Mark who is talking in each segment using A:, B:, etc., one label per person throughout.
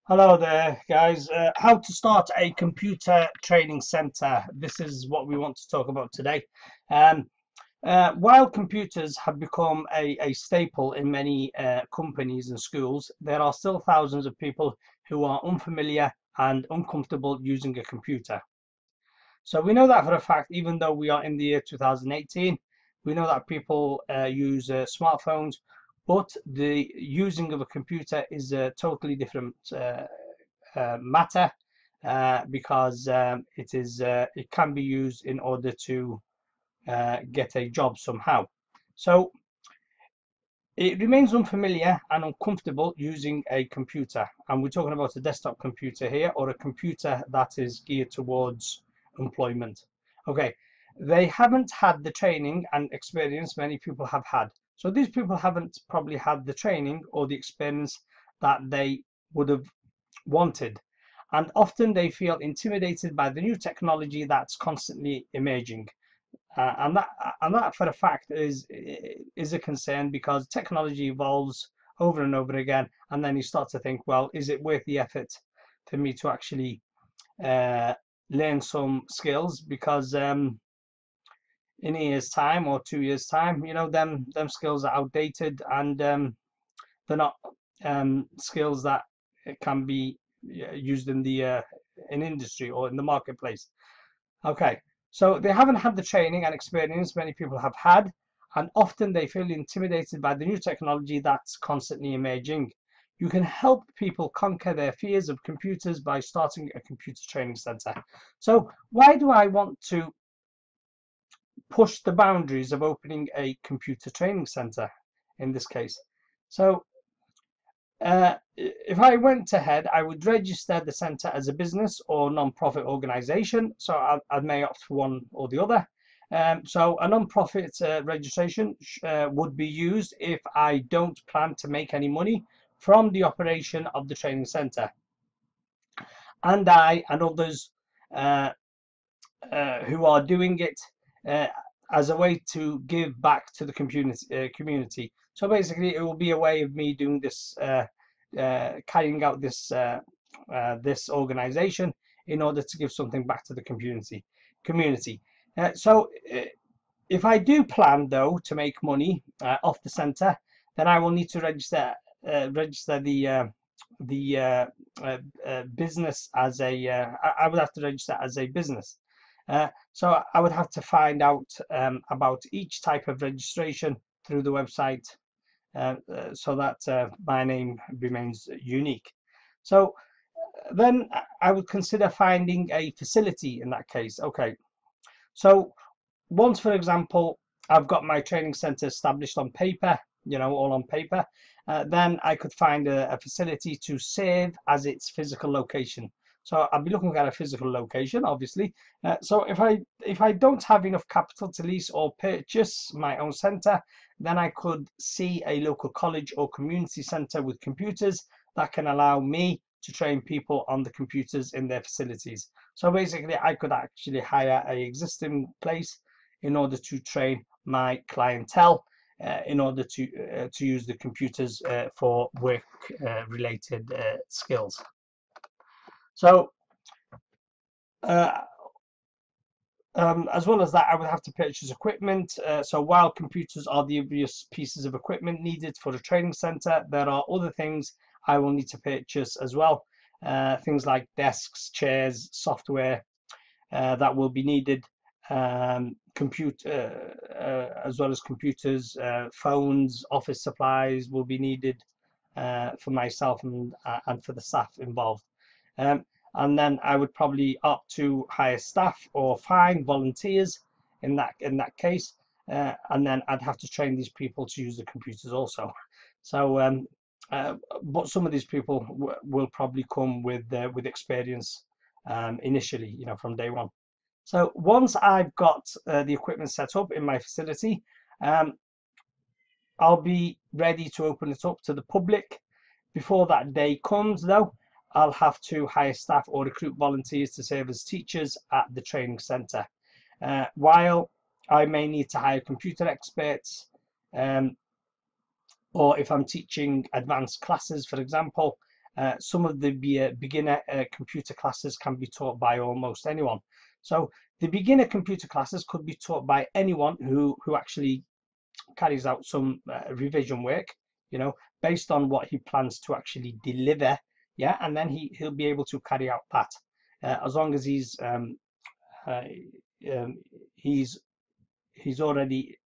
A: Hello there, guys. How to start a computer training center. This is what we want to talk about today. Um, while computers have become a staple in many companies and schools, there are still thousands of people who are unfamiliar and uncomfortable using a computer. So we know that for a fact, even though we are in the year 2018, we know that people use smartphones, but the using of a computer is a totally different matter because it can be used in order to get a job somehow. So it remains unfamiliar and uncomfortable using a computer, and we're talking about a desktop computer here, or a computer that is geared towards employment. Okay, they haven't had the training and experience many people have had. So these people haven't probably had the training or the experience that they would have wanted, and often they feel intimidated by the new technology that's constantly emerging. And that for a fact is a concern, because technology evolves over and over again, and then you start to think, well, is it worth the effort for me to actually uh, learn some skills? Because in a year's time or 2 years time, them skills are outdated, and they're not skills that can be used in industry or in the marketplace. Okay, so they haven't had the training and experience many people have had, and often they feel intimidated by the new technology that's constantly emerging. You can help people conquer their fears of computers by starting a computer training center. So why do I want to push the boundaries of opening a computer training center in this case? So if I went ahead, I would register the centre as a business or non-profit organisation. So I may opt for one or the other. So a non-profit registration would be used if I don't plan to make any money from the operation of the training centre. And I and others uh, who are doing it uh, as a way to give back to the community. So basically, it will be a way of me doing this, carrying out this organization in order to give something back to the community. So if I do plan though to make money off the center, then I will need to register the business as a I would have to register as a business. So I would have to find out about each type of registration through the website, so that my name remains unique. So then I would consider finding a facility in that case. Okay, so once, for example, I've got my training center established on paper, all on paper, then I could find a facility to serve as its physical location. So I'll be looking at a physical location, obviously. So if I don't have enough capital to lease or purchase my own center, then I could see a local college or community center with computers that can allow me to train people on the computers in their facilities. So basically, I could actually hire a existing place in order to train my clientele in order to use the computers for work related skills. So as well as that, I would have to purchase equipment. So while computers are the obvious pieces of equipment needed for a training center, there are other things I will need to purchase as well. Things like desks, chairs, software that will be needed, as well as computers, phones, office supplies will be needed for myself and for the staff involved. And then I would probably opt to hire staff or find volunteers in that case, and then I'd have to train these people to use the computers also. So, but some of these people will probably come with experience initially, from day one. So once I've got the equipment set up in my facility, I'll be ready to open it up to the public. Before that day comes, though, I'll have to hire staff or recruit volunteers to serve as teachers at the training center. While I may need to hire computer experts, or if I'm teaching advanced classes, for example, some of the beginner computer classes can be taught by almost anyone. So the beginner computer classes could be taught by anyone who actually carries out some revision work, you know, based on what he plans to actually deliver. Yeah, and then he'll be able to carry out that as long as he's already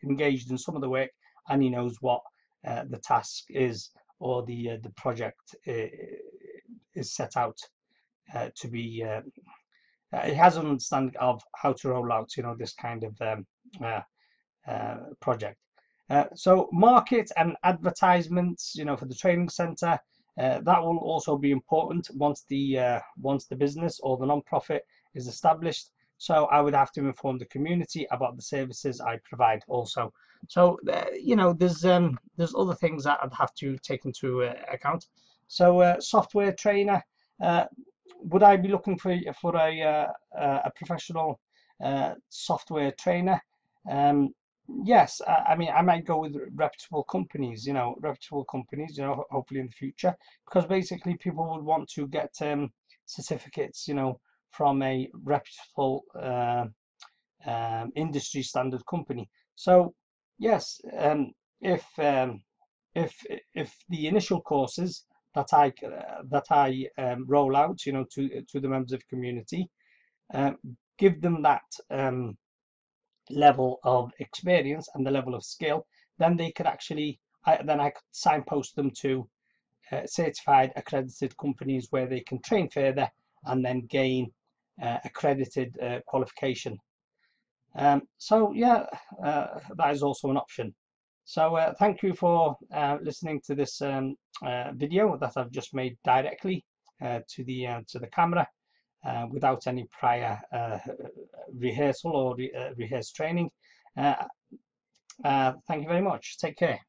A: engaged in some of the work, and he knows what the task is, or the project is set out to be. It has an understanding of how to roll out, you know, this kind of project. So market and advertisements, you know, for the training center, that will also be important once the business or the non-profit is established. So I would have to inform the community about the services I provide also. So you know, there's other things that I'd have to take into account. So software trainer, would I be looking for a professional software trainer? Yes, I mean, I might go with reputable companies, you know, hopefully in the future, because basically people would want to get certificates, you know, from a reputable industry standard company. So yes, if the initial courses that I roll out, you know, to the members of the community, give them that level of experience and the level of skill, then they could actually, I could signpost them to certified accredited companies where they can train further and then gain accredited qualification. So yeah, that is also an option. So thank you for listening to this video that I've just made directly to the camera, without any prior rehearsal or rehearsed training. Thank you very much. Take care.